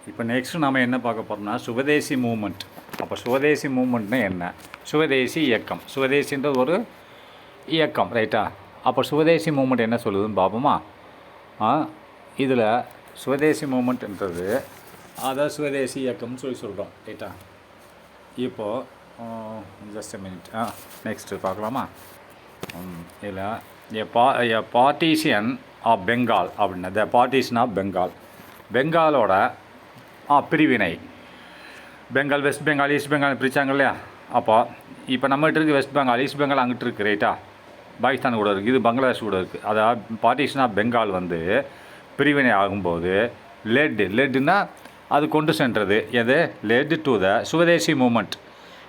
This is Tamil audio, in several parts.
இப்போ நெக்ஸ்ட்டு நாம் என்ன பார்க்க போகிறோம்னா சுவதேசி மூமெண்ட். அப்போ சுவதேசி மூமெண்ட்னா என்ன? சுவதேசி இயக்கம். சுவதேசின்ற ஒரு இயக்கம், ரைட்டா? அப்போ சுவதேசி மூமெண்ட் என்ன சொல்லுதுன்னு பார்ப்போமா? இதில் சுவதேசி மூமெண்ட்ன்றது அதான் சுவதேசி இயக்கம்னு சொல்கிறோம், ரைட்டா? இப்போது ஜஸ்ட் மினிட், நெக்ஸ்ட்டு பார்க்கலாமா? இதில் எ பார்ட்டிஷியன் ஆஃப் பெங்கால் அப்படின்னா த பார்ட்டிஷன் ஆஃப் பெங்கால், பெங்காலோட பிரிவினை. பெங்கால், வெஸ்ட் பெங்கால், ஈஸ்ட் பெங்கால் பிரித்தாங்க இல்லையா? அப்போ இப்போ நம்மகிட்ட இருக்குது வெஸ்ட் பெங்கால், ஈஸ்ட் பெங்கால் அங்கிட்டு இருக்குது, ரைட்டா? பாகிஸ்தான் கூட இருக்குது, இது பங்களாதேஷ் கூட இருக்குது. அதாவது பார்ட்டிஷன் ஆஃப் பெங்கால் வந்து பிரிவினை ஆகும்போது லெட்டுன்னா அது கொண்டு சென்றது எது? Let to the swadeshi movement.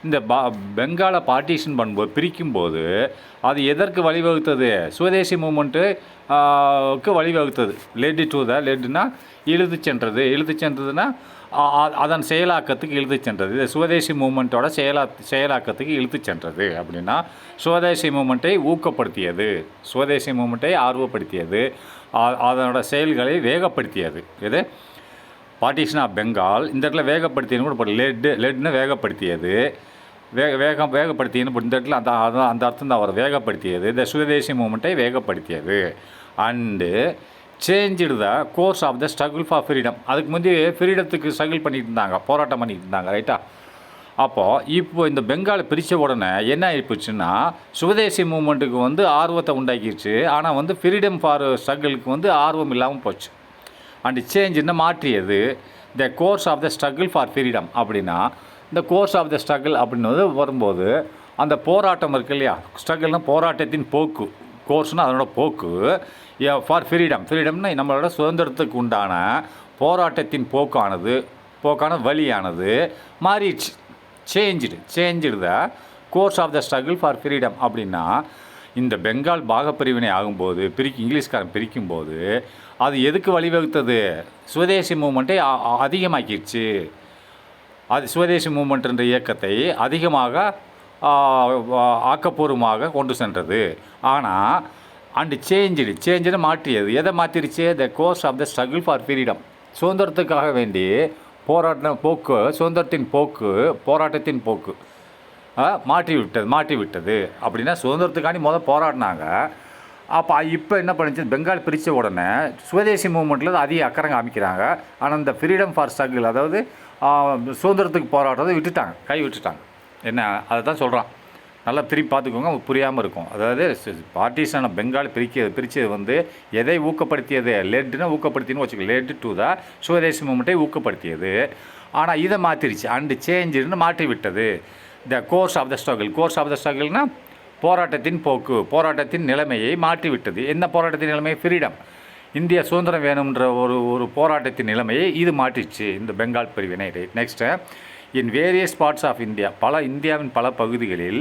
இந்த பெங்காலை பார்ட்டிஷன் பண்ணும்போது, பிரிக்கும்போது அது எதற்கு வழிவகுத்தது? சுவதேசி மூமெண்ட்டுக்கு வழிவகுத்தது. லெட் டு த, லெட்னா இழுத்து சென்றதுன்னா அதன் செயலாக்கத்துக்கு இழுத்து சென்றது. இது சுவதேசி மூமெண்ட்டோட செயலாக்கத்துக்கு இழுத்து சென்றது. அப்படின்னா சுவதேசி மூமெண்ட்டை ஊக்கப்படுத்தியது, சுவதேசி மூமெண்ட்டை ஆர்வப்படுத்தியது, அதனோட செயல்களை வேகப்படுத்தியது. இது பார்ட்டிஷன் ஆஃப் பெங்கால். இந்த இடத்துல வேகப்படுத்தியன்னு கூட போட்டு லெட்னு வேகப்படுத்தியது, வேகப்படுத்தியன்னு இந்த இடத்துல அந்த அர்த்தம் தான் வரும். வேகப்படுத்தியது, இந்த சுவதேசி மூமெண்ட்டை வேகப்படுத்தியது. And changed the course of the struggle for freedom. அதுக்கு முந்தைய ஃப்ரீடத்துக்கு ஸ்ட்ரகிள் பண்ணிட்டு இருந்தாங்க, போராட்டம் பண்ணிட்டு இருந்தாங்க, ரைட்டா? அப்போது இப்போ இந்த பெங்காலை பிரித்த உடனே என்ன ஆகிப்போச்சுன்னா சுவதேசி மூமெண்ட்டுக்கு வந்து ஆர்வத்தை உண்டாக்கிடுச்சு. ஆனால் வந்து ஃப்ரீடம் ஃபார் ஸ்ட்ரகிளுக்கு வந்து ஆர்வம் இல்லாமல் போச்சு. அண்டு சேஞ்சுன்னு மாற்றியது. The course of the struggle for freedom அப்படின்னா இந்த கோர்ஸ் ஆஃப் த ஸ்ட்ரகிள் அப்படின்னு வரும்போது அந்த போராட்டம் இருக்குது இல்லையா? ஸ்ட்ரகிள்னால் போராட்டத்தின் போக்கு, கோர்ஸ்னால் அதனோட போக்கு. ஃபார் ஃப்ரீடம்னா நம்மளோட சுதந்திரத்துக்கு உண்டான போராட்டத்தின் போக்கான வழியானது மாறிடுச்சு. Changed the course of the struggle for freedom அப்படின்னா இந்த பெங்கால் பாகப்பிரிவினை ஆகும்போது இங்கிலீஷ்காரன் பிரிக்கும்போது அது எதுக்கு வழிவகுத்தது? சுவதேசி மூமெண்ட்டை அதிகமாக்கிடுச்சு. அது சுவதேசி மூமெண்ட்ன்ற இயக்கத்தை அதிகமாக ஆக்கப்பூர்வமாக கொண்டு சென்றது. ஆனால் அண்டு சேஞ்சுன்னு மாற்றியது. எதை மாற்றிருச்சு? The course of the struggle for freedom. சுதந்திரத்துக்காக வேண்டி சுதந்திரத்தின் போராட்டத்தின் போக்கு மாற்றி விட்டது. அப்படின்னா சுதந்திரத்துக்காண்டி போராடினாங்க. அப்போ இப்போ என்ன பண்ணிச்சு? பெங்கால் பிரித்த உடனே சுவதேசி மூமெண்ட்டில் அதிக அக்கறை காமிக்கிறாங்க. ஆனால் இந்த ஃப்ரீடம் ஃபார் ஸ்ட்ரகிள், அதாவது சுதந்திரத்துக்கு போராடுறதை கை விட்டுட்டாங்க. என்ன அதை தான் சொல்கிறான். நல்லா திருப்பி பார்த்துக்கோங்க, புரியாமல் இருக்கும். அதாவது பார்ட்டிஷன் பெங்கால் பிரித்தது வந்து எதை ஊக்கப்படுத்தியது? லெட்னா ஊக்கப்படுத்தின்னு வச்சுக்கோ. லெட் டு த சுவதேசி மூமெண்ட்டை ஊக்கப்படுத்தியது. ஆனால் இதை மாற்றிருச்சு. அண்டு சேஞ்சுன்னு மாற்றி விட்டது. த கோர்ஸ் ஆஃப் த ஸ்ட்ரகிள்னால் போராட்டத்தின் நிலைமையை மாற்றிவிட்டது. என்ன போராட்டத்தின் நிலைமை? ஃப்ரீடம், இந்திய சுதந்திரம் வேணுன்ற ஒரு போராட்டத்தின் நிலைமையை இது மாற்றிச்சு, இந்த பெங்கால் பிரிவினை. Next, in various parts of India, இந்தியாவின் பல பகுதிகளில்,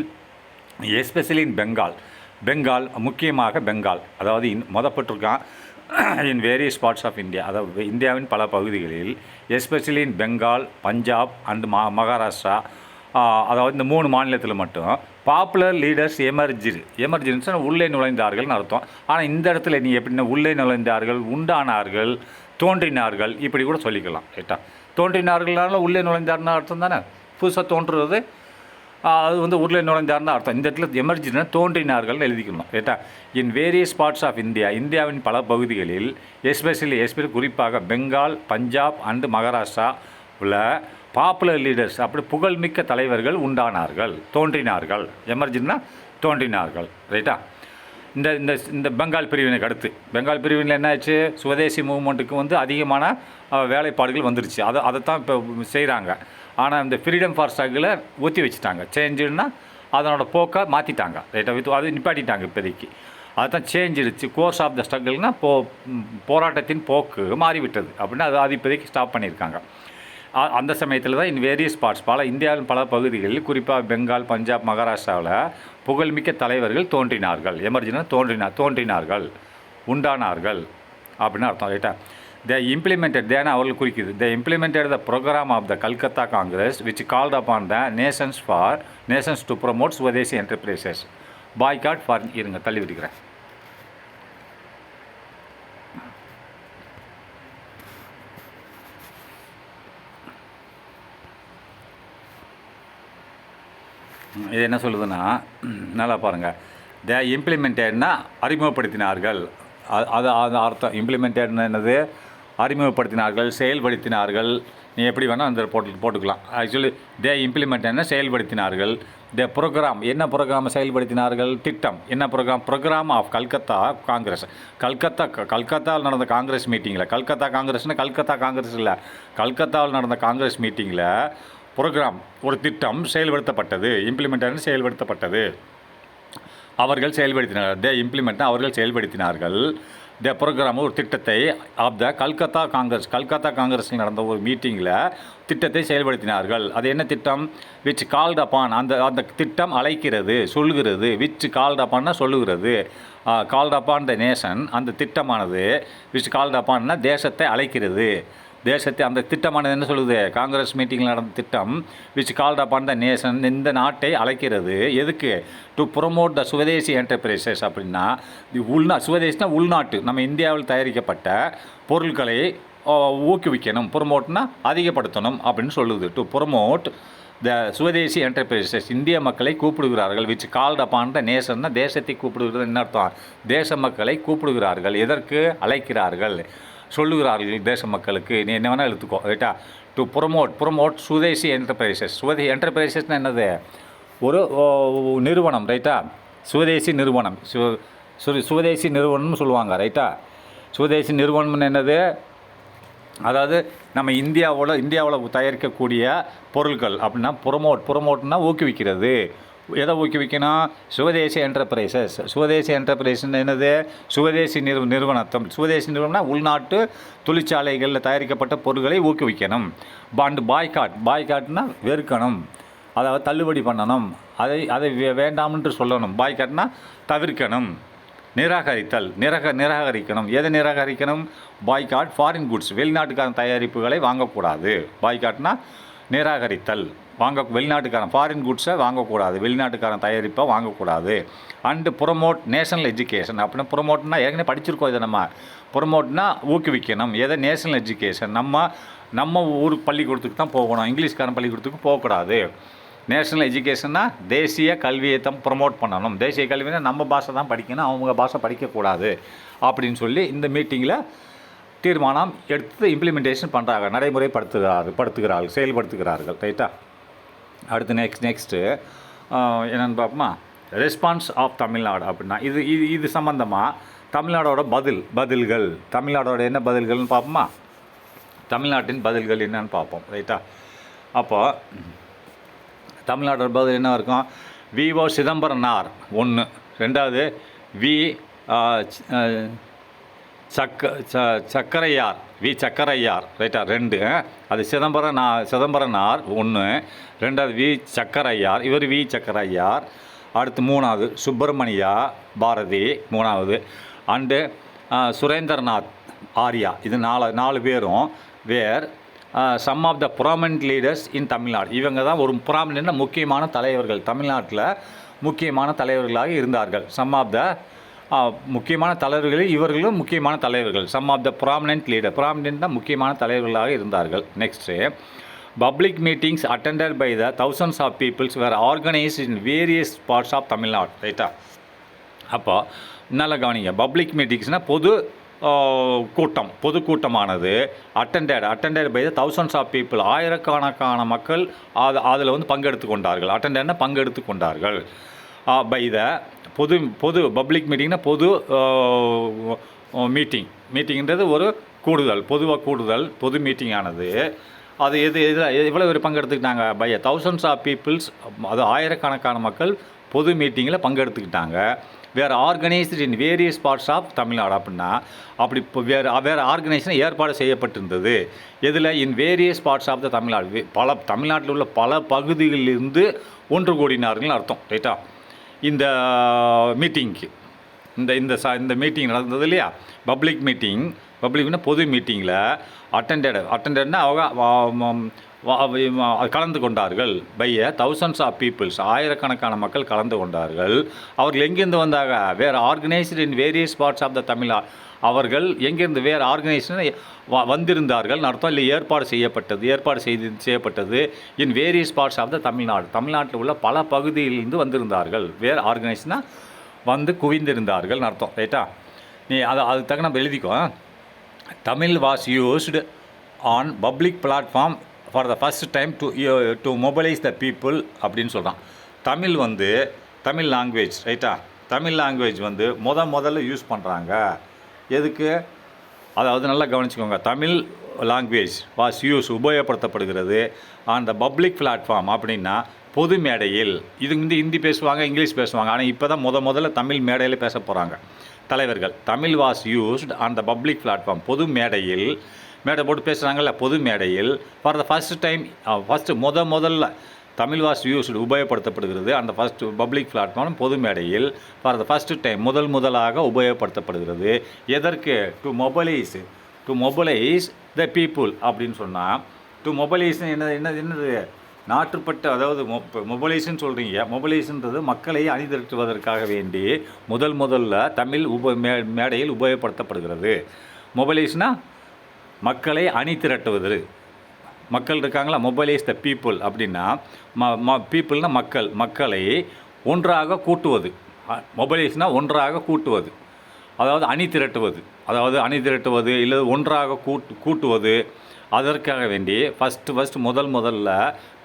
எஸ்பெஷலி இன் பெங்கால் முக்கியமாக பெங்கால், அதாவது மொதப்பட்டிருக்கான் in various parts of India, அதாவது இந்தியாவின் பல பகுதிகளில், especially in Bengal, Punjab and Maharashtra, அதாவது இந்த 3 மாநிலத்தில் மட்டும் பாப்புலர் லீடர்ஸ் எமர்ஜென்சி உள்ளே நுழைந்தார்கள்னு அர்த்தம். ஆனால் இந்த இடத்துல நீ எப்படின்னா உள்ளே நுழைந்தார்கள், உண்டானார்கள், தோன்றினார்கள், இப்படி கூட சொல்லிக்கலாம், ரைட்டா? தோன்றினார்கள்னால உள்ளே நுழைந்தார்னு அர்த்தம் தானே. புதுசாக தோன்றுறது அது வந்து உள்ளே நுழைந்தார்னு அர்த்தம். இந்த இடத்துல எமர்ஜென்சினா தோன்றினார்கள்னு எழுதிக்கணும், ரைட்டா? இன் வேரியஸ் பார்ட்ஸ் ஆஃப் இந்தியாவின் பல பகுதிகளில், எஸ்பெஷலி குறிப்பாக பெங்கால், பஞ்சாப் அண்டு மகாராஷ்டிரா உள்ள பாப்புலர் லீடர்ஸ், அப்படி புகழ்மிக்க தலைவர்கள் தோன்றினார்கள். எமர்ஜென்சினா தோன்றினார்கள், ரைட்டா? இந்த பெங்கால் பிரிவினைக்கு அடுத்து, பெங்கால் பிரிவினையில் என்ன ஆச்சு? சுவதேசி மூவ்மெண்ட்டுக்கு வந்து அதிகமான வேலைப்பாடுகள் வந்துருச்சு. அதைத்தான் இப்போ செய்கிறாங்க. ஆனால் இந்த ஃப்ரீடம் ஃபார் ஸ்ட்ரகிளை ஒத்தி வச்சுட்டாங்க. சேஞ்சுன்னா அதனோட போக்கை மாற்றிட்டாங்க, ரைட்டா? அது நிப்பாட்டிட்டாங்க இப்போதைக்கு. அதுதான் சேஞ்சிடுச்சு. கோர்ஸ் ஆஃப் த ஸ்ட்ரகிள்னால் போராட்டத்தின் போக்கு மாறிவிட்டது அப்படின்னா அது இப்போதைக்கு ஸ்டாப் பண்ணியிருக்காங்க. அந்த சமயத்தில் தான் இன் வேரியஸ் பார்ட்ஸ், இந்தியாவின் பல பகுதிகளில், குறிப்பாக பெங்கால், பஞ்சாப், மகாராஷ்டிராவில் புகழ்மிக்க தலைவர்கள் தோன்றினார்கள். எமர்ஜென்சினா தோன்றினார்கள், உண்டானார்கள் அப்படின்னு அர்த்தம், ரைட்டா? தேனா அவர்கள் குறிக்குது. The implemented the programme of the Calcutta Congress which called upon the nations to promote swadeshi enterprises boycott for தள்ளி விடுக்கிறேன். இது என்ன சொல்லுதுன்னா, நல்லா பாருங்கள், த இம்ப்ளிமெண்டட்னா அறிமுகப்படுத்தினார்கள். அது அது அர்த்தம். இம்ப்ளிமெண்டட்னா என்னது? அறிமுகப்படுத்தினார்கள், செயல்படுத்தினார்கள். நீ எப்படி வேணால் அந்த போட்டுக்கலாம். ஆக்சுவலி தே இம்ப்ளிமெண்டட்னா செயல்படுத்தினார்கள். த ப்ரோக்ராம், என்ன ப்ரோக்ராம் செயல்படுத்தினார்கள்? திட்டம். என்ன programme? Programme of Calcutta Congress. கல்கத்தாவில் நடந்த காங்கிரஸ் மீட்டிங்கில், கல்கத்தா காங்கிரஸ்னால் கல்கத்தா காங்கிரஸ் இல்லை, கல்கத்தாவில் நடந்த காங்கிரஸ் மீட்டிங்கில் ப்ரோக்ராம், ஒரு திட்டம் செயல்படுத்தப்பட்டது. இம்ப்ளிமெண்டட்னு செயல்படுத்தப்பட்டது. அவர்கள் செயல்படுத்தினார்கள். தே இம்ப்ளிமெண்ட் அவர்கள் செயல்படுத்தினார்கள். த ப்ரோக்ராம், ஒரு திட்டத்தை, ஆஃப் த கல்கத்தா காங்கிரஸ், கல்கத்தா காங்கிரஸில் நடந்த ஒரு மீட்டிங்கில் திட்டத்தை செயல்படுத்தினார்கள். அது என்ன திட்டம்? விச் கால்ட் அப்பான், அந்த திட்டம் அழைக்கிறது, சொல்லுகிறது. விச் கால்ட் அப்பான்னா சொல்லுகிறது. கால்ட் அப்பான் த நேஷன், அந்த திட்டமானது. விச் கால்ட் அப்பான்னா தேசத்தை அழைக்கிறது. தேசத்தை, அந்த திட்டமானது என்ன சொல்லுது? காங்கிரஸ் மீட்டிங்கில் நடந்த திட்டம் which called upon the nation, இந்த நாட்டை அழைக்கிறது. எதுக்கு? To promote the Swadeshi enterprises. அப்படின்னா சுவதேசினா உள்நாட்டு, நம்ம இந்தியாவில் தயாரிக்கப்பட்ட பொருட்களை ஊக்குவிக்கணும். ப்ரொமோட்னா அதிகப்படுத்தணும் அப்படின்னு சொல்லுது. To promote the Swadeshi enterprises, இந்திய மக்களை கூப்பிடுகிறார்கள். விச் கால்ட் அப்பான் த நேஷன்னா தேசத்தை கூப்பிடுகிறது. என்ன அர்த்தம்? தேச மக்களை கூப்பிடுகிறார்கள். எதற்கு? அழைக்கிறார்கள், சொல்லுகிறார்கள் தேச மக்களுக்கு. நீ என்ன வேணால் எடுத்துக்கோ, ரைட்டா? To promote swadeshi enterprises. என்டர்பிரைசஸ்னால் என்னது? ஒரு நிறுவனம், ரைட்டா? சுவதேசி நிறுவனம், சுவதேசி நிறுவனம்னு சொல்லுவாங்க, ரைட்டா? சுவதேசி நிறுவனம்னு என்னது? அதாவது நம்ம இந்தியாவில் தயாரிக்கக்கூடிய பொருட்கள் அப்படின்னா ப்ரொமோட்னா ஊக்குவிக்கிறது. எதை ஊக்குவிக்கணும்? சுவதேசி என்டர்பிரைசஸ். சுவதேசி என்டர்பிரைசஸ் என்னது? சுவதேசி நிறுவனத்தம். சுவதேசி நிறுவனம்னா உள்நாட்டு தொழிற்சாலைகளில் தயாரிக்கப்பட்ட பொருட்களை ஊக்குவிக்கணும். பாய்காட்னா வெறுக்கணும், அதாவது தள்ளுபடி பண்ணணும், அதை வேண்டாம்னு சொல்லணும். பாய்காட்னா தவிர்க்கணும். நிராகரிக்கணும். எதை நிராகரிக்கணும்? பாய்காட் ஃபாரின் குட்ஸ், வெளிநாட்டுக்கான தயாரிப்புகளை வாங்கக்கூடாது. பாய்காட்னா நிராகரித்தல். வெளிநாட்டுக்காரன் ஃபாரின் குட்ஸை வாங்கக்கூடாது, வெளிநாட்டுக்காரன் தயாரிப்பை வாங்கக்கூடாது. And promote national education. அப்படின்னா ப்ரொமோட்னா ஏற்கனவே படிச்சிருக்கோம் இதை நம்ம. ப்ரொமோட்னா ஊக்குவிக்கணும். எதை? National education. நம்ம ஊர் பள்ளிக்கூடத்துக்கு தான் போகணும், இங்கிலீஷ்காரன் பள்ளிக்கூடத்துக்கு போகக்கூடாது. நேஷனல் எஜுகேஷன்னா தேசிய கல்வியை தான் ப்ரொமோட் பண்ணணும். தேசிய கல்வினா நம்ம பாஷை தான் படிக்கணும், அவங்க பாஷை படிக்கக்கூடாது அப்படின்னு சொல்லி இந்த மீட்டிங்கில் தீர்மானம் எடுத்து இம்ப்ளிமெண்டேஷன் பண்ணுறாங்க, நடைமுறைப்படுத்துகிறார்கள், செயல்படுத்துகிறார்கள், ரைட்டா? அடுத்து நெக்ஸ்ட்டு என்னென்னு பார்ப்போமா? Response of Tamil Nadu. அப்படின்னா இது சம்மந்தமாக தமிழ்நாடோட பதில்கள், தமிழ்நாடோட என்ன பதில்கள்னு பார்ப்போமா? தமிழ்நாட்டின் பதில்கள் என்னன்னு பார்ப்போம், ரைட்டா? அப்போ தமிழ்நாட்டோட பதில் என்ன இருக்கும்? வி.ஓ. சிதம்பரனார் 1, 2வது வி. சக்கரையார், வி. சக்கரையார், ரைட்டா? 2. அது சிதம்பரனார் 1, 2வது வி. சக்கரையார், இவர் வி. சக்கரையார். அடுத்து 3வது சுப்பிரமணியா பாரதி 3வது. அண்டு சுரேந்திரநாத் ஆர்யா. இது 4 பேரும் வேர் some of the prominent leaders இன் தமிழ்நாடு. இவங்க தான் ஒரு ப்ராமினன்ட் முக்கியமான தலைவர்கள், தமிழ்நாட்டில் முக்கியமான தலைவர்களாக இருந்தார்கள். சம் ஆஃப் த முக்கியமான தலைவர்களில் இவர்களும் முக்கியமான தலைவர்கள். Some of the prominent leader, ப்ராமினன்ட்னா முக்கியமான தலைவர்களாக இருந்தார்கள். Next public meetings attended by the thousands of peoples were organised in various parts of Tamil Nadu, ரைட்டா? அப்போ நல்லா கவனிங்க, பப்ளிக் மீட்டிங்ஸ்னால் பொதுக்கூட்டமானது attended by the thousands of people, ஆயிரக்கணக்கான மக்கள் அதில் வந்து பங்கெடுத்து கொண்டார்கள். அட்டெண்டட்னா பங்கெடுத்து கொண்டார்கள். பை த பொது பப்ளிக் மீட்டிங்னா மீட்டிங்கிறது ஒரு பொது மீட்டிங்கானது. அது எவ்வளோ பேர் பங்கெடுத்துக்கிட்டாங்க? பை thousands ஆஃப் பீப்புள்ஸ், அது ஆயிரக்கணக்கான மக்கள் பொது மீட்டிங்கில் பங்கெடுத்துக்கிட்டாங்க. வேறு organised in various parts of Tamil Nadu. அப்படின்னா அப்படி இப்போ வேறு ஆர்கனைசேஷன் ஏற்பாடு செய்யப்பட்டிருந்தது. இதில் in various parts of the Tamil Nadu, தமிழ்நாட்டில் உள்ள பல பகுதிகளிலிருந்து ஒன்று கூடினார்கள் அர்த்தம், ரைட்டா? இந்த மீட்டிங்க்கு இந்த மீட்டிங் நடந்தது இல்லையா? பப்ளிக்னா பொது மீட்டிங்கில் அட்டெண்டட்னா அவங்க கலந்து கொண்டார்கள். பை thousands ஆஃப் பீப்புள்ஸ், ஆயிரக்கணக்கான மக்கள் கலந்து கொண்டார்கள். அவர்கள் எங்கேருந்து வந்தாங்க? வேறு organised in various parts of the Tamil Nadu, அவர்கள் எங்கேருந்து வேறு ஆர்கனைசேஷன் வந்திருந்தார்கள் அர்த்தம், இல்லை ஏற்பாடு செய்யப்பட்டது in various parts of the Tamil Nadu. தமிழ்நாட்டில் உள்ள பல பகுதியிலிருந்து வந்திருந்தார்கள். வேறு ஆர்கனைசேஷனாக வந்து குவிந்திருந்தார்கள் அர்த்தம். ரைட்டா? நீ அது தக்க நம்ம எழுதிக்கோ. Tamil was used on public platform for the first time to mobilise the people அப்படின்னு சொல்கிறான். தமிழ் வந்து தமிழ் லாங்குவேஜ். ரைட்டா? தமிழ் லாங்குவேஜ் வந்து முதல்ல யூஸ் பண்ணுறாங்க. எதுக்கு? அதாவது நல்லா கவனிச்சுக்கோங்க. தமிழ் லாங்குவேஜ் வாஸ் யூஸ் உபயோகப்படுத்தப்படுகிறது ஆன் த பப்ளிக் பிளாட்ஃபார்ம் அப்படின்னா பொது மேடையில். இது வந்து ஹிந்தி பேசுவாங்க, இங்கிலீஷ் பேசுவாங்க. ஆனால் இப்போ தான் முதல்ல தமிழ் மேடையில் பேச போகிறாங்க தலைவர்கள். Tamil was used on the public platform, பொது மேடையில். மேடை போட்டு பேசுகிறாங்கல்ல, பொது மேடையில். ஃபார் த ஃபஸ்ட் டைம், முதல்ல தமிழ் வாஸ் யூஸ்டு உபயோகப்படுத்தப்படுகிறது அந்த ஃபஸ்ட்டு பப்ளிக் பிளாட்ஃபார்ம், பொது மேடையில். ஃபார் த ஃபஸ்ட்டு டைம் முதலாக உபயோகப்படுத்தப்படுகிறது. எதற்கு? டு மொபைலைஸ் த பீப்புள் அப்படின்னு சொன்னால், டு மொபைலைஸ் என்னது நாட்டுப்பட்ட, அதாவது மொபைலைஸ்ன்னு சொல்கிறீங்க. மொபைலைஸ்ன்றது மக்களை அணிதிரட்டுவதற்காக வேண்டி முதல்ல தமிழ் மேடையில் உபயோகப்படுத்தப்படுகிறது. மொபைலைஸ்னால் மக்களை அணி திரட்டுவது. மக்கள் இருக்காங்களா, மொபைலைஸ் த பீப்புள் அப்படின்னா பீப்புள்னால் மக்களை ஒன்றாக கூட்டுவது. மொபைலைஸ்னால் ஒன்றாக கூட்டுவது, அதாவது அணி திரட்டுவது இல்லை ஒன்றாக கூட்டுவது. அதற்காக வேண்டி ஃபஸ்ட்டு முதல்ல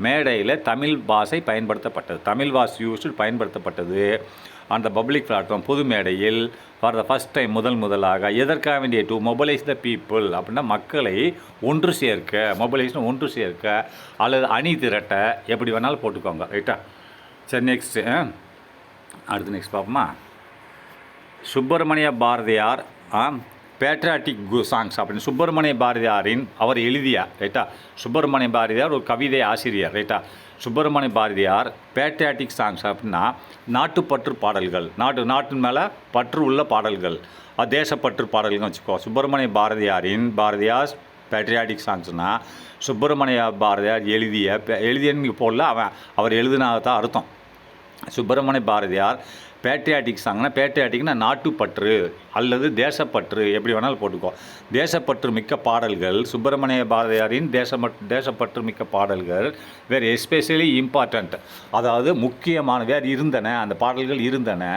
மேடையில் தமிழ் பாஷை பயன்படுத்தப்பட்டது. தமிழ் வாஸ் யூஸ்டு பயன்படுத்தப்பட்டது அந்த பப்ளிக் பிளாட்ஃபார்ம், பொது மேடையில். ஃபார் த ஃபஸ்ட் டைம் முதலாக. எதற்காக வேண்டிய? டு மொபைலைஸ் த பீப்புள் அப்படின்னா மக்களை ஒன்று சேர்க்க, மொபைலைஸ்னு ஒன்று சேர்க்க அல்லது அணி திரட்ட, எப்படி வேணாலும் போட்டுக்கோங்க. ரைட்டா? சரி, நெக்ஸ்ட் பார்ப்போமா? சுப்பிரமணிய பாரதியார் பேட்ரியாட்டிக் சாங்ஸ் அப்படின்னு சுப்பிரமணிய பாரதியாரின் அவர் எழுதிய. ரைட்டா? சுப்பிரமணிய பாரதியார் ஒரு கவிதை ஆசிரியர். ரைட்டா? சுப்பிரமணிய பாரதியார் பேட்ரியாட்டிக் சாங்ஸ் அப்படின்னா நாட்டுப்பற்று பாடல்கள், நாட்டின் மேலே பற்று உள்ள பாடல்கள், தேசப்பற்று பாடல்கள்னு வச்சுக்கோ. சுப்பிரமணிய பாரதியார் பேட்ரியாட்டிக் சாங்ஸ்னால் சுப்பிரமணிய பாரதியார் எழுதியன்னு போடல, அவர் எழுதினாதான் அர்த்தம். சுப்பிரமணிய பாரதியார் பேட்ரியாட்டிக் சாங்னா, பேட்ரியாட்டிக்னா நாட்டுப்பற்று அல்லது தேசப்பற்று, எப்படி வேணாலும் போட்டுக்கோ. தேசப்பற்று மிக்க பாடல்கள், சுப்பிரமணிய பாரதியாரின் தேசப்பற்று மிக்க பாடல்கள் வேறு எஸ்பெஷலி இம்பார்ட்டண்ட், அதாவது முக்கியமான வேறு இருந்தன, அந்த பாடல்கள் இருந்தன.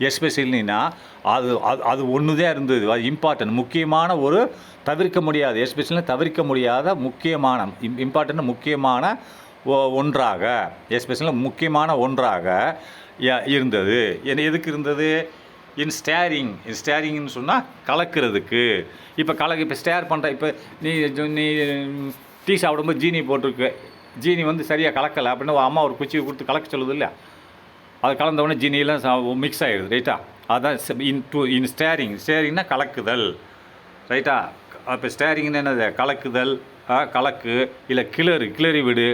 எஸ்பெஷலினா அது ஒன்று தான் இருந்தது. அது இம்பார்ட்டன்ட், முக்கியமான ஒரு தவிர்க்க முடியாது, எஸ்பெஷலி தவிர்க்க முடியாத முக்கியமான, இம்பார்ட்டன்ட் முக்கியமான ஒன்றாக, எஸ்பெஷலி முக்கியமான ஒன்றாக இருந்தது. எதுக்கு இருந்தது? ஸ்டேரிங்னு சொன்னால் கலக்கிறதுக்கு. இப்போ ஸ்டேர் பண்ணுற, இப்போ நீ டீ சாப்பிடும்போது ஜீனி போட்டிருக்கு, ஜீனி வந்து சரியாக கலக்கலை அப்படின்னு அம்மா ஒரு குச்சியை கொடுத்து கலக்க சொல்லுது இல்லையா? அது கலந்தவுடனே ஜீனியெல்லாம் மிக்ஸ் ஆகிடுது. ரைட்டா? அதுதான் ஸ்டேரிங்னா கலக்குதல். ரைட்டா? இப்போ ஸ்டேரிங்னு என்னது? கலக்குதல், கலக்கு இல்லை கிளறி விடு.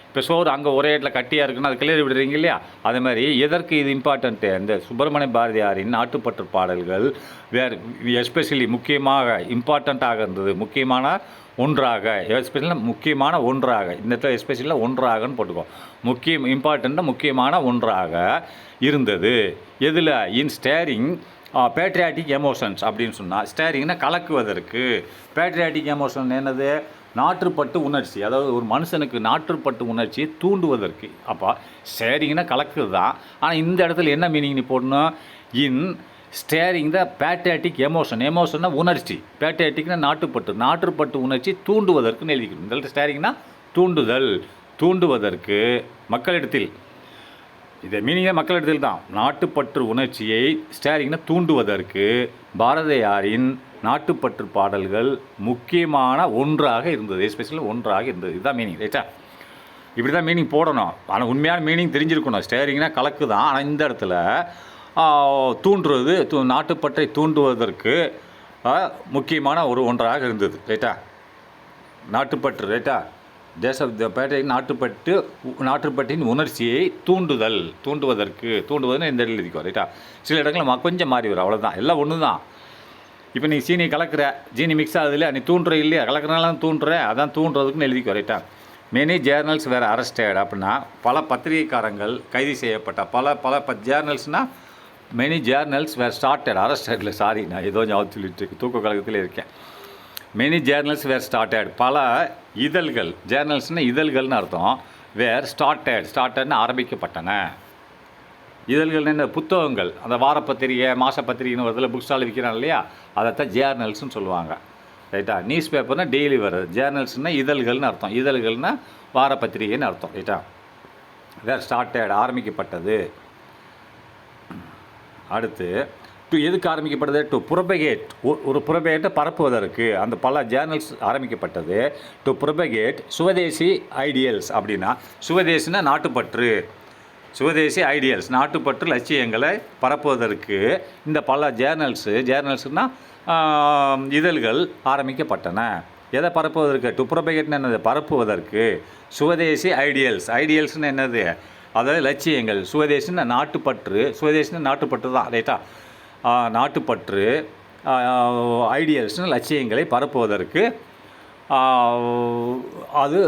இப்போ சோறு அங்கே ஒரே இடத்துல கட்டியாக இருக்குன்னா அது கிளறி விடுறீங்க இல்லையா? அதே மாதிரி எதற்கு இது இம்பார்ட்டண்ட்டு? இந்த சுப்பிரமணிய பாரதியாரின் நாட்டுப்பற்று பாடல்கள் வேறு எஸ்பெஷலி முக்கியமாக இம்பார்ட்டண்ட்டாக இருந்தது, முக்கியமான ஒன்றாக, எஸ்பெஷலாக முக்கியமான ஒன்றாக, இந்த இடத்துல எஸ்பெஷலாக ஒன்றாகன்னு போட்டுக்கோ. இம்பார்ட்டண்ட்டாக முக்கியமான ஒன்றாக இருந்தது. எதில்? இன் ஸ்டேரிங் பேட்ரியாட்டிக் எமோஷன்ஸ் அப்படின்னு சொன்னால், ஸ்டேரிங்னா கலக்குவதற்கு, பேட்ரியாட்டிக் எமோஷன் என்னது? நாட்டுப்பட்டு உணர்ச்சி, அதாவது ஒரு மனுஷனுக்கு நாட்டுப்பட்டு உணர்ச்சியை தூண்டுவதற்கு. அப்போ ஸ்டேரிங்னா கலக்குது தான், ஆனால் இந்த இடத்துல என்ன மீனிங் நீ போடணும்? இன் ஸ்டேரிங் த பேட்ரியாட்டிக் எமோஷன்னா உணர்ச்சி, பேட்ரியாட்டிக்னா நாட்டுப்பட்டு உணர்ச்சி தூண்டுவதற்குன்னு எழுதிக்கணும். இந்த இடத்துல ஸ்டேரிங்னா தூண்டுவதற்கு, மக்களிடத்தில், இதை மீனிங்கே மக்களிடத்தில் தான். நாட்டுப்பற்று உணர்ச்சியை ஸ்டேரிங்னா தூண்டுவதற்கு பாரதியாரின் நாட்டுப்பற்று பாடல்கள் முக்கியமான ஒன்றாக இருந்தது, எஸ்பெஷலி ஒன்றாக இருந்தது. இதுதான் மீனிங். ரைட்டா? இப்படி தான் மீனிங் போடணும். ஆனால் உண்மையான மீனிங் தெரிஞ்சிருக்கணும். ஸ்டேரிங்னா கலக்கு தான், ஆனால் இந்த இடத்துல தூண்டுறது, நாட்டுப்பற்றை தூண்டுவதற்கு முக்கியமான ஒன்றாக இருந்தது. ரைட்டா? நாட்டுப்பற்று. ரைட்டா? நாட்டுப்பற்றின் உணர்ச்சியை தூண்டுவதற்கு இந்த இடத்துல இருக்கும். ரைட்டா? சில இடங்களில் கொஞ்சம் மாறி வரும், அவ்வளோதான். எல்லாம் ஒன்று தான். இப்போ நீ சீனி கலக்கிற, ஜீனி மிக்ஸ் ஆகுது இல்லையா? நீ தூண்டுற இல்லையா? கலக்கிறனால தூண்டுற, அதான் தூண்டுறதுக்குன்னு எழுதிக்கோ. ரைட்டா? மெனி ஜேர்னல்ஸ் வேறு அரெஸ்டட் அப்படின்னா பல பத்திரிகைக்காரங்கள் கைது செய்யப்பட்ட, பல ஜேர்னல்ஸ்னால் மெனி ஜேர்னல்ஸ் வேர் ஸ்டார்டட், அரஸ்டட்ல, சாரி நான் ஏதோ ஞாபகம் சொல்லிட்டு தூக்க கழகத்தில் இருக்கேன். மெனி ஜேர்னல்ஸ் வேர் ஸ்டார்டட், பல இதழ்கள், ஜேர்னல்ஸ்னால் இதழ்கள்னு அர்த்தம், வேர் ஸ்டார்டட்னு ஆரம்பிக்கப்பட்டன. இதழ்கள் என்ன, புத்தகங்கள், அந்த வாரப்பத்திரிகை மாசப்பத்திரிகைன்னு வருதில் புக் ஸ்டால் விற்கிறாங்க இல்லையா, அதைத்தான் ஜேர்னல்ஸ்னு சொல்லுவாங்க. ரைட்டா. நியூஸ் பேப்பர்னால் டெய்லி வருது, ஜேர்னல்ஸ்னால் இதழ்கள்னு அர்த்தம், இதழ்கள்னால் வாரப்பத்திரிகைன்னு அர்த்தம். ரைட்டா. வேர் ஸ்டார்டட் ஆரம்பிக்கப்பட்டது. அடுத்து எதுக்கு ஆரம்பிக்கப்பட்டது? டு புரபகேட், ஒரு புரபகேட்டை பரப்புவதற்கு அந்த பல ஜேர்னல்ஸ் ஆரம்பிக்கப்பட்டது. டு புரபகேட் சுவதேசி ஐடியல்ஸ், அப்படின்னா சுவதேசினா நாட்டுப்பற்று, சுவதேசி ஐடியல்ஸ் நாட்டுப்பற்று லட்சியங்களை பரப்புவதற்கு இந்த பல ஜேர்னல்ஸ்னால் இதழ்கள் ஆரம்பிக்கப்பட்டன. எதை பரப்புவதற்கு? டு புரபகேட்னு என்னது? பரப்புவதற்கு. சுவதேசி ஐடியல்ஸ்னு என்னது? அதாவது லட்சியங்கள். சுவதேசின்னா நாட்டுப்பற்று, சுவதேசினா நாட்டுப்பற்று தான். ரைட்டா. நாட்டுப்பற்று, ஐடியல்ஸ்னு லட்சியங்களை பரப்புவதற்கு அது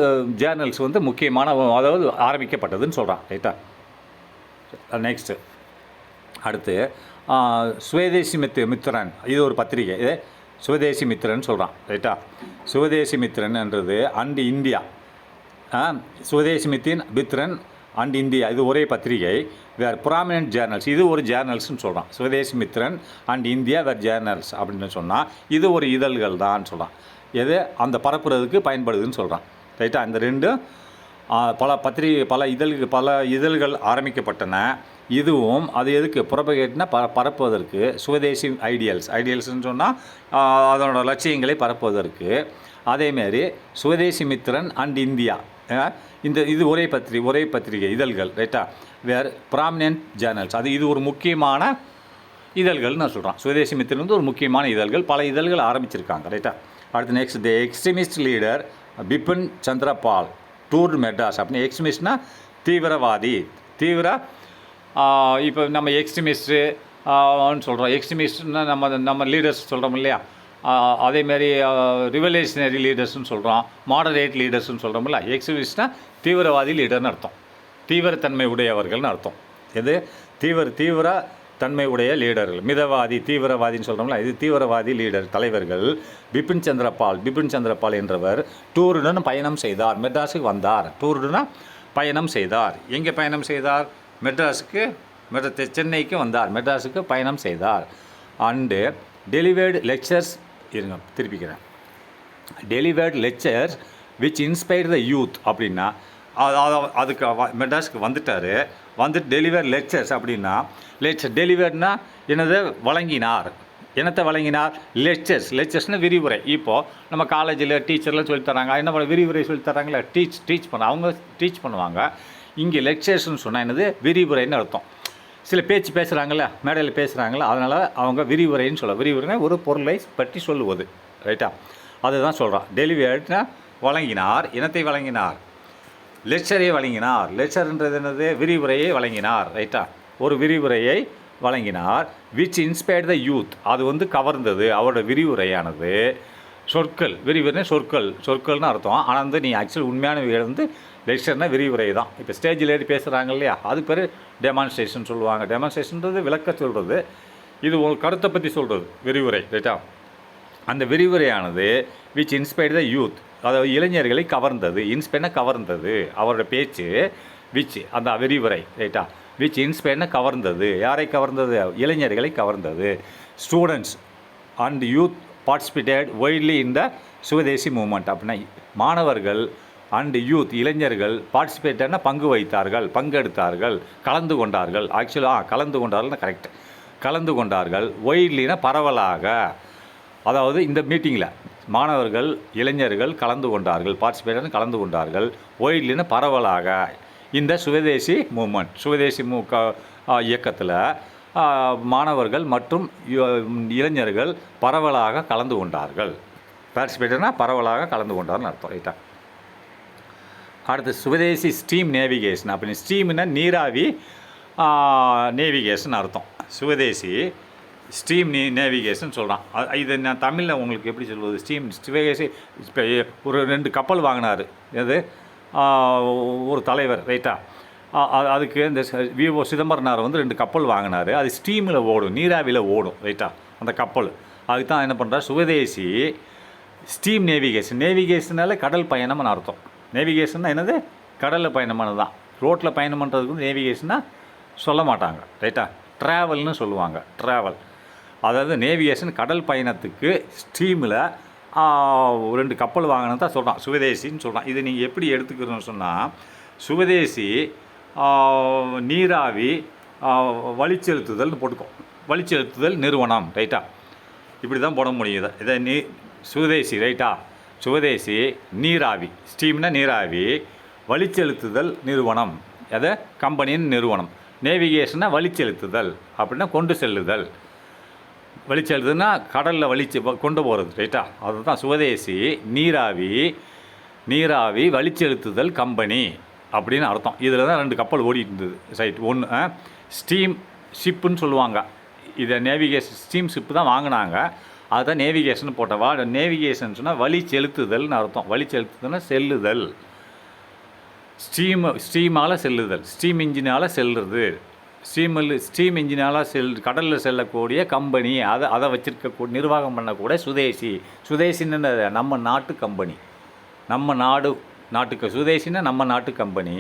ஜேர்னல்ஸ் வந்து முக்கியமான, அதாவது ஆரம்பிக்கப்பட்டதுன்னு சொல்கிறான். ரைட்டா. நெக்ஸ்ட்டு அடுத்து சுவதேசி மித்திரன், இது ஒரு பத்திரிகை, இது சுவதேசி மித்திரன் சொல்கிறான். ரைட்டா. சுவதேசி மித்திரன்ன்றது and India, Swadeshi Mithran and India, இது ஒரே பத்திரிகை. வேர் ப்ராமினன்ட் ஜேர்னல்ஸ், இது ஒரு ஜேர்னல்ஸ்னு சொல்கிறான். Swadeshi Mithran and India where journals அப்படின்னு சொன்னால் இது ஒரு இதழ்கள் தான் சொல்கிறான். எது அந்த பரப்புறதுக்கு பயன்படுதுன்னு சொல்கிறான். ரைட்டா. இந்த ரெண்டும் பல இதழ்கள் ஆரம்பிக்கப்பட்டன. இதுவும் அது எதுக்கு? புரபகேட்னா பரப்புவதற்கு. சுவதேசி ஐடியல்ஸ்ன்னு சொன்னால் அதனோட லட்சியங்களை பரப்புவதற்கு. அதேமாரி சுவதேசி மித்திரன் அண்ட் இந்தியா, இது ஒரே பத்திரிகை இதழ்கள். ரைட்டா. வேர் ப்ராமினன்ட் ஜேர்னல்ஸ், இது ஒரு முக்கியமான இதழ்கள்னு நான் சொல்கிறான். சுவதேசி மித்திரன் வந்து ஒரு முக்கியமான இதழ்கள், பல இதழ்கள் ஆரம்பிச்சிருக்காங்க. ரைட்டா. அடுத்து நெக்ஸ்ட், தி எக்ஸ்ட்ரீமிஸ்ட் லீடர் பிபின் சந்திர பால் டூர் மெட்ராஸ். அப்படின்னு எக்ஸ்ட்ரீமிஸ்ட்னா தீவிரவாதி, இப்போ நம்ம எக்ஸ்ட்ரீமிஸ்ட்டுன்னு சொல்கிறோம். எக்ஸ்ட்ரீமிஸ்ட்னா நம்ம லீடர்ஸ் சொல்கிறோம் இல்லையா, அதேமாரி ரிவல்யூஷனரி லீடர்ஸ்னு சொல்கிறோம், மாடரேட் லீடர்ஸ்னு சொல்கிறோம்ல. எக்ஸ்ட்ரீமிஸ்ட்னால் தீவிரவாதி லீடர்னு அர்த்தம், தீவிரத்தன்மை உடையவர்கள்னு அர்த்தம். எது? தீவிர தன்மை உடைய லீடர்கள். மிதவாதி தீவிரவாதின்னு சொல்கிறோம்ல, இது தீவிரவாதி லீடர் தலைவர்கள். பிபின் சந்திரபால் என்றவர் டூருடன் பயணம் செய்தார், மெட்ராஸுக்கு வந்தார். டூருடுனா பயணம் செய்தார். எங்கே பயணம் செய்தார்? சென்னைக்கு வந்தார், மெட்ராஸுக்கு பயணம் செய்தார். அண்டு டெலிவர்டு லெக்சர்ஸ், இருங்க திருப்பிக்கிறேன், delivered lectures which inspired the youth. அப்படின்னா அதுக்கு மெட்ராஸுக்கு வந்துட்டார். வந்துட்டு டெலிவர் லெக்சர்ஸ் அப்படின்னா, டெலிவர்னா என்னது? வழங்கினார். என்னத்தை வழங்கினார்? லெக்சர்ஸ்னால் விரிவுரை. இப்போது நம்ம காலேஜில் டீச்சர்லாம் சொல்லித்தராங்க, என்ன விரிவுரை சொல்லித்தராங்களா, அவங்க டீச் பண்ணுவாங்க. இங்கே லெக்சர்ஸ்ன்னு சொன்னால் என்னது? விரிவுரைன்னு அர்த்தம். சில பேச்சு பேசுகிறாங்களே, மேடையில் பேசுகிறாங்களே, அதனால் அவங்க விரிவுரைன்னு சொல்ல. விரிவுரைனா ஒரு பொருளை பற்றி சொல்லுவது. ரைட்டா. அதுதான் சொல்கிறான். டெலிவர்ட்னா வழங்கினார். இனத்தை வழங்கினார்? லெக்சரை வழங்கினார். லெக்சர்ன்றது என்னது? விரிவுரையை வழங்கினார். ரைட்டா. ஒரு விரிவுரையை வழங்கினார். விச் இன்ஸ்பயர்ட் த யூத், அது வந்து கவர்ந்தது. அவரோட விரிவுரையானது சொற்கள், விரிவுரை சொற்கள்னு அர்த்தம். ஆனால் வந்து நீ ஆக்சுவலி உண்மையான வந்து லெக்சர்னால் விரிவுரை தான். இப்போ ஸ்டேஜில் ஏறி பேசுகிறாங்க இல்லையா, அது பேர் டெமான்ஸ்ட்ரேஷன் சொல்லுவாங்க. டெமான்ஸ்ட்ரேஷன்றது விளக்க சொல்கிறது, இது ஒரு கருத்தை பற்றி சொல்கிறது விரிவுரை. ரைட்டா. அந்த விரிவுரையானது விச் இன்ஸ்பயர்ட் த யூத், அதாவது இளைஞர்களை கவர்ந்தது. இன்ஸ்பயர்னா கவர்ந்தது, அவரோட பேச்சு. விச் அந்த விரிவுரை. ரைட்டா. விச் இன்ஸ்பயர்னா கவர்ந்தது. யாரை கவர்ந்தது? இளைஞர்களை கவர்ந்தது. Students and youth participated widely in the swadeshi movement. அப்படின்னா மாணவர்கள் அண்ட் யூத் இளைஞர்கள் பார்ட்டிசிபேட்டட்னா பங்கெடுத்தார்கள், கலந்து கொண்டார்கள். ஆக்சுவலாக கலந்து கொண்டார்கள்னா கரெக்ட். கலந்து கொண்டார்கள். வைட்லினா பரவலாக, அதாவது இந்த மீட்டிங்கில் மாணவர்கள் இளைஞர்கள் கலந்து கொண்டார்கள், பார்ட்டிசிபேட்டர்னு கலந்து கொண்டார்கள். வைட்லினா பரவலாக. இந்த சுவதேசி மூமெண்ட், சுவதேசி இயக்கத்தில் மாணவர்கள் மற்றும் இளைஞர்கள் பரவலாக கலந்து கொண்டார்கள். பார்ட்டிசிபேட்டர்னா பரவலாக கலந்து கொண்டார்னு அர்த்தம். ரைட்டா. அடுத்து சுவதேசி ஸ்டீம் நேவிகேஷன். அப்படின்னு ஸ்டீம்னா நீராவி நேவிகேஷன் அர்த்தம். சுவதேசி ஸ்டீம் நேவிகேஷன் சொல்கிறான். இது நான் தமிழில் உங்களுக்கு எப்படி சொல்வது? சுவதேசி இப்போ ஒரு 2 கப்பல் வாங்கினார். எது? ஒரு தலைவர். ரைட்டா. அதுக்கு இந்த விஓ சிதம்பரனார் வந்து 2 கப்பல் வாங்கினார். அது ஸ்டீமில் ஓடும், நீராவியில் ஓடும், ரைட்டா அந்த கப்பல். அதுக்கு தான் என்ன பண்ணுறாரு சுவதேசி ஸ்டீம் நேவிகேஷன். நேவிகேஷனால கடல் பயணம்னு அர்த்தம். நேவிகேஷன்னா என்னது? கடலில் பயணமானது தான். ரோட்டில் பயணம் பண்ணுறதுக்கு வந்து நேவிகேஷனாக சொல்ல மாட்டாங்க, ரைட்டா. ட்ராவல்னு சொல்லுவாங்க, ட்ராவல். அதாவது நேவிகேஷன் கடல் பயணத்துக்கு ஸ்டீமில் 2 கப்பல் வாங்கினது தான் சொல்கிறான், சுவதேசின்னு சொல்கிறான். இது நீங்கள் எப்படி எடுத்துக்கிறோன்னு சொன்னால், சுவதேசி நீராவி வழிச்செலுத்துதல்னு போட்டுக்கோ. வழிச்செலுத்துதல் நிறுவனம், ரைட்டா. இப்படி தான் போட முடியுது இதை. சுவதேசி, ரைட்டா. சுவதேசி நீராவி, ஸ்டீம்னா நீராவி, வழிச்செலுத்துதல் நிறுவனம், எதை? கம்பெனியின் நிறுவனம். நேவிகேஷன்னா வழிச்செலுத்துதல் அப்படின்னா கொண்டு செல்லுதல். வழிச்செலுத்துதுன்னா கடலில் கொண்டு போகிறது, ரைட்டா. அதுதான் சுவதேசி நீராவி வழிச்செலுத்துதல் கம்பெனி அப்படின்னு அர்த்தம். இதில் தான் 2 கப்பல் ஓடிட்டு இருந்தது, ரைட். ஒன்று ஸ்டீம் ஷிப்புன்னு சொல்லுவாங்க. இதை நேவிகேஷன் ஸ்டீம் ஷிப்பு தான் வாங்கினாங்க. அதுதான் நேவிகேஷன் போட்டவா. நேவிகேஷன் சொன்னால் வழி செலுத்துதல்னு அர்த்தம். வழி செலுத்துதல்னா செல்லுதல். ஸ்டீமால் செல்லுதல், ஸ்டீம் இன்ஜினால் செல்லுறது. ஸ்டீம் இன்ஜினால் கடலில் செல்லக்கூடிய கம்பெனி, அதை வச்சுருக்கக்கூடிய நிர்வாகம் பண்ணக்கூடிய சுதேசி. சுதேசின்னு நம்ம நாட்டு கம்பெனி, நம்ம நாட்டுக்கு சுதேசின்னா நம்ம நாட்டு கம்பெனி.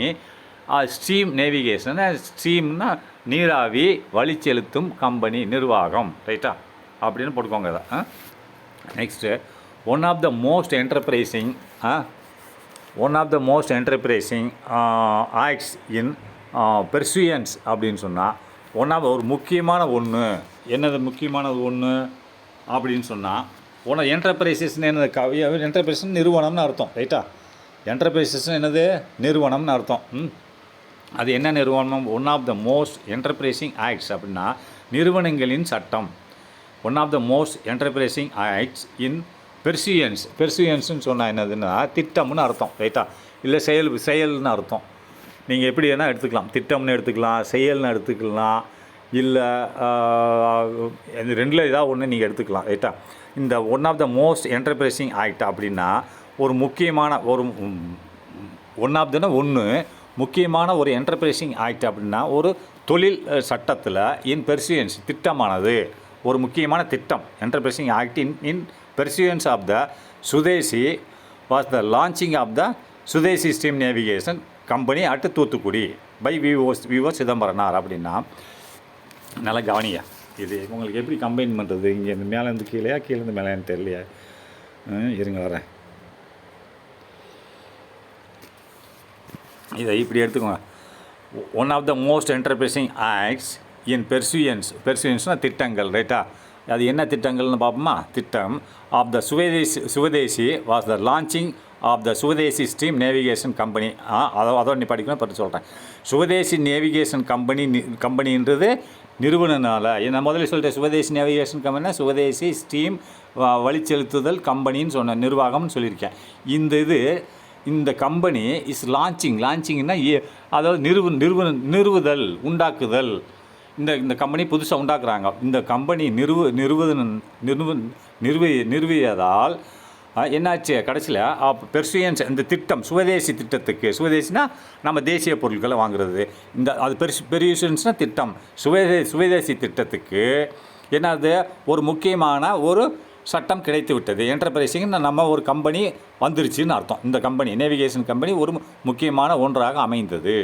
ஸ்டீம் நேவிகேஷன், ஸ்டீம்னா நீராவி வழிச்செலுத்தும் கம்பெனி நிர்வாகம், ரைட்டா. அப்படின்னு போட்டுக்கோங்க இதை. Next one of the most enterprising acts in pursuance அப்படின்னு சொன்னால் ஒரு முக்கியமான ஒன்று. என்னது முக்கியமானது ஒன்று அப்படின்னு சொன்னால் என்டர்பிரைசஸ்ன்னு என்னது? என்டர்பிரைசஸ் நிறுவனம்னு அர்த்தம், ரைட்டா. என்டர்பிரைசஸ் என்னது? நிறுவனம்னு அர்த்தம். அது என்ன நிறுவனம்? One of the most enterprising acts அப்படின்னா நிறுவனங்களின் சட்டம். One of the most enterprising acts in பெர்சுயன்ஸ்ன்னு சொன்னால் என்னதுன்னா திட்டம்னு அர்த்தம், ரைட்டா. இல்லை செயல்னு அர்த்தம். நீங்கள் எப்படி வேணால் எடுத்துக்கலாம். திட்டம்னு எடுத்துக்கலாம், செயல்னு எடுத்துக்கலாம், இல்லை இந்த 2ல் ஏதாவது ஒன்று நீங்கள் எடுத்துக்கலாம், ரைட்டா. இந்த one of the most enterprising act அப்படின்னா ஒரு முக்கியமான ஒன் ஆஃப் தன ஒன்று முக்கியமான ஒரு என்டர்பிரைசிங் ஆக்ட் அப்படின்னா ஒரு தொழில் சட்டத்தில் இன் பெர்சுயன்ஸ் திட்டமானது, ஒரு முக்கியமான திட்டம். Enterprising act in pursuance of the swadeshi was the launching of the swadeshi steam navigation company at Thoothukudi by V O Chidambaranar அப்படின்னா. நல்லா கவனியா, இது உங்களுக்கு எப்படி கம்பைன் பண்ணுறது? இங்கே இந்த மேலேருந்து கீழேயா, கீழேருந்து மேலேன்னு தெரியலையா? இருங்க வரேன். இதை இப்படி எடுத்துக்கோங்க. One of the most enterprising acts in பெர்சுயன்ஸ்னால் திட்டங்கள், ரைட்டா. அது என்ன திட்டங்கள்னு பார்ப்போமா? திட்டம் of the swadeshi was the launching of the swadeshi steam navigation company. அதோட நீ படிக்கணும், பற்றி சொல்கிறேன். சுவதேசி நேவிகேஷன் கம்பெனின்றது நிறுவனனால. நான் முதல்ல சொல்லிட்டேன், சுவதேசி நேவிகேஷன் கம்பெனினா சுவதேசி ஸ்டீம் வழிச்செலுத்துதல் கம்பெனின்னு சொன்ன நிர்வாகம்னு சொல்லியிருக்கேன். இந்த கம்பெனி இஸ் லான்ச்சிங்னா அதாவது நிறுவுதல், உண்டாக்குதல். இந்த கம்பெனி புதுசாக உண்டாக்குறாங்க. இந்த கம்பெனி நிறுவியதால் என்னாச்சு கடைசியில் பெர்சுயன்ஸ் இந்த திட்டம் சுவதேசி திட்டத்துக்கு. சுவதேசினா நம்ம தேசிய பொருட்களை வாங்குறது. அது பெர்சுயன்ஸ்னால் திட்டம். சுவதேசி திட்டத்துக்கு என்னது? ஒரு முக்கியமான ஒரு சட்டம் கிடைத்து விட்டது. என்டர்பிரைசிங்னு நம்ம ஒரு கம்பெனி வந்துருச்சுன்னு அர்த்தம். இந்த கம்பெனி நேவிகேஷன் கம்பெனி ஒரு முக்கியமான ஒன்றாக அமைந்தது.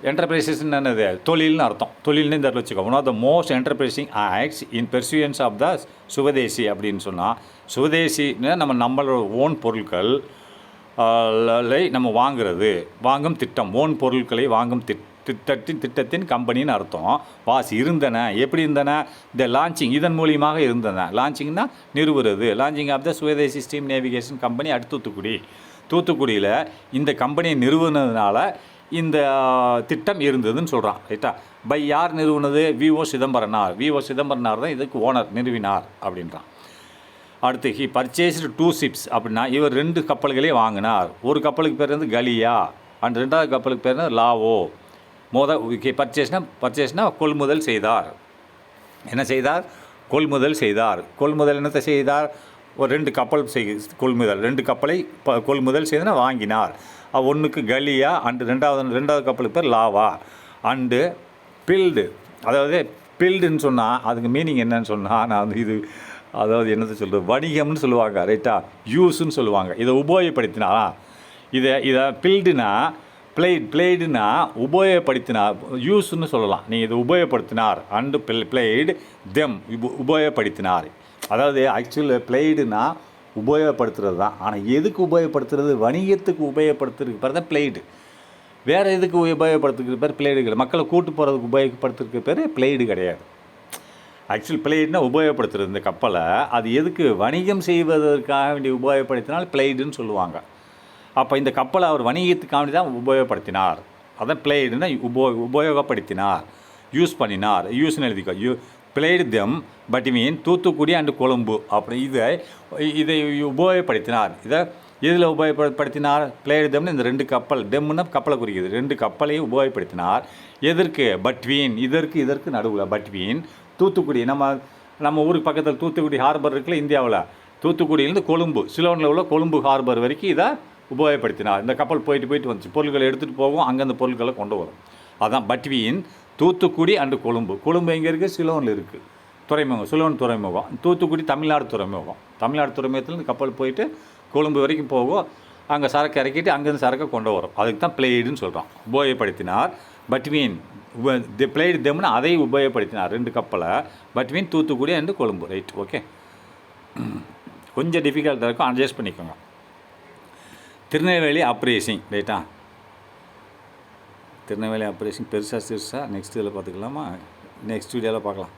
என்டர்பிரைசஸ் என்னது? தொழில்னு அர்த்தம். தொழில்னு இந்த வச்சுக்கோ. One of the most enterprising acts in pursuance of the swadeshi அப்படின்னு சொன்னால், சுவதேசின்னு நம்மளோட ஓன் பொருட்கள் நம்ம வாங்கும் திட்டம். ஓன் பொருட்களை வாங்கும் திட்டத்தின் கம்பெனின்னு அர்த்தம். இருந்தன. எப்படி இருந்தன? இந்த லான்ச்சிங் இதன் மூலியமாக இருந்தன. லான்ச்சிங்னா நிறுவுறது. Launching of the swadeshi steam navigation company at தூத்துக்குடியில் இந்த கம்பெனியை நிறுவனதுனால இந்த திட்டம் இருந்ததுன்னு சொல்கிறான், ரைட்டா. பை யார் நிறுவனது? விஓ சிதம்பரனார் தான் இதுக்கு ஓனர், நிறுவினார் அப்படின்றான். அடுத்து ஹி பர்ச்சேஸ்டு 2 ships அப்படின்னா இவர் 2 கப்பல்களே வாங்கினார். ஒரு கப்பலுக்கு பேர் வந்து கலியா அண்ட் 2வது கப்பலுக்கு பேர் வந்து லாவோ. பர்ச்சேஸ்னா கொள்முதல் செய்தார். என்ன செய்தார்? கொள்முதல் செய்தார். கொள்முதல் என்னத்தை செய்தார்? ஒரு 2 கப்பல் கொள்முதல் 2 கப்பலை கொள்முதல் செய்தனா வாங்கினார். ஒன்றுக்கு கலியா அண்டு ரெண்டாவது கப்பலுக்கு பேர் லாவா அண்டு பில்டு. அதாவது பில்டுன்னு சொன்னால் அதுக்கு மீனிங் என்னன்னு சொன்னால் நான் வந்து இது அதாவது என்னது சொல்கிறது வணிகம்னு சொல்லுவாங்க ரைட்டா, யூஸ்ன்னு சொல்லுவாங்க. இதை உபயோகப்படுத்தினாரா இதை பில்டுனா பிளேடுனா உபயோகப்படுத்தினார் யூஸ்ன்னு சொல்லலாம். நீங்கள் இதை உபயோகப்படுத்தினார் அண்டு பிளேடு தெம் உபயோகப்படுத்தினார். அதாவது ஆக்சுவலி பிளேடுனா உபயோகப்படுத்துறது தான். ஆனால் எதுக்கு உபயோகப்படுத்துறது? வணிகத்துக்கு உபயோகப்படுத்துறதுக்கு பேர் தான் பிளேடு. வேறு எதுக்கு உபயோகப்படுத்துக்கிற பேர் பிளேடு கிடையாது. மக்களை கூட்டு போகிறதுக்கு உபயோகப்படுத்துறதுக்கு பேர் பிளேடு கிடையாது. ஆக்சுவலி பிளேடுனா உபயோகப்படுத்துறது இந்த கப்பலை. அது எதுக்கு வணிகம் செய்வதற்காக வேண்டி உபயோகப்படுத்தினால் பிளேடுன்னு சொல்லுவாங்க. அப்போ இந்த கப்பலை அவர் வணிகத்துக்காக வேண்டி தான் உபயோகப்படுத்தினார். அதான் பிளேடுன்னா உபயோகப்படுத்தினார், யூஸ் பண்ணினார். யூஸ்ன்னு எழுதிக்கோ. Plied them between Thoothukudi and Colombo. அப்படி இதை உபயோகப்படுத்தினார். இதை இதில் உபயோகப்படுத்தினார் பிளேடு தெம்னு இந்த 2 கப்பல், டெம்முன்னா கப்பலை குறிக்குது, 2 கப்பலையும் உபயோகப்படுத்தினார். எதற்கு? பட்வீன் இதற்கு நடுவில் பட்வீன் தூத்துக்குடி. நம்ம ஊருக்கு பக்கத்தில் தூத்துக்குடி ஹார்பர் இருக்குல்ல இந்தியாவில், தூத்துக்குடியிலேருந்து கொழும்பு சிலோனில் உள்ள கொழும்பு ஹார்பர் வரைக்கும் இதை உபயோகப்படுத்தினார். இந்த கப்பல் போயிட்டு வந்துச்சு, பொருட்களை எடுத்துகிட்டு போகும், அங்கேருந்து பொருட்களை கொண்டு வரும். அதுதான் பட்வீன் தூத்துக்குடி அண்டு கொழும்பு. கொழும்பு எங்கே இருக்குது? சிலோனில் இருக்குது துறைமுகம், சிலோன் துறைமுகம். தூத்துக்குடி தமிழ்நாடு துறைமுகம். தமிழ்நாடு துறைமுகத்துலேருந்து கப்பல் போயிட்டு கொழும்பு வரைக்கும் போகும், அங்கே சரக்கு இறக்கிட்டு அங்கேருந்து சரக்கை கொண்டு வரும். அதுக்கு தான் பிளேடுன்னு சொல்கிறோம். உபயோகப்படுத்தினார் பட்வீன் பிளேடு தெம்னு அதை உபயோகப்படுத்தினார் 2 கப்பலை between Thoothukudi and Colombo. Right, okay. கொஞ்சம் டிஃபிகல்ட்டாக இருக்கும், அட்ஜஸ்ட் பண்ணிக்கோங்க. திருநெல்வேலி அப்ரேசிங். ரைட்டா, திருநெல்வேலி அப்ரேசிங் பெருசாக சிறுசாக நெக்ஸ்ட் இதில் பார்த்துக்கலாமா? நெக்ஸ்ட் வீடியோவில் பார்க்கலாம்.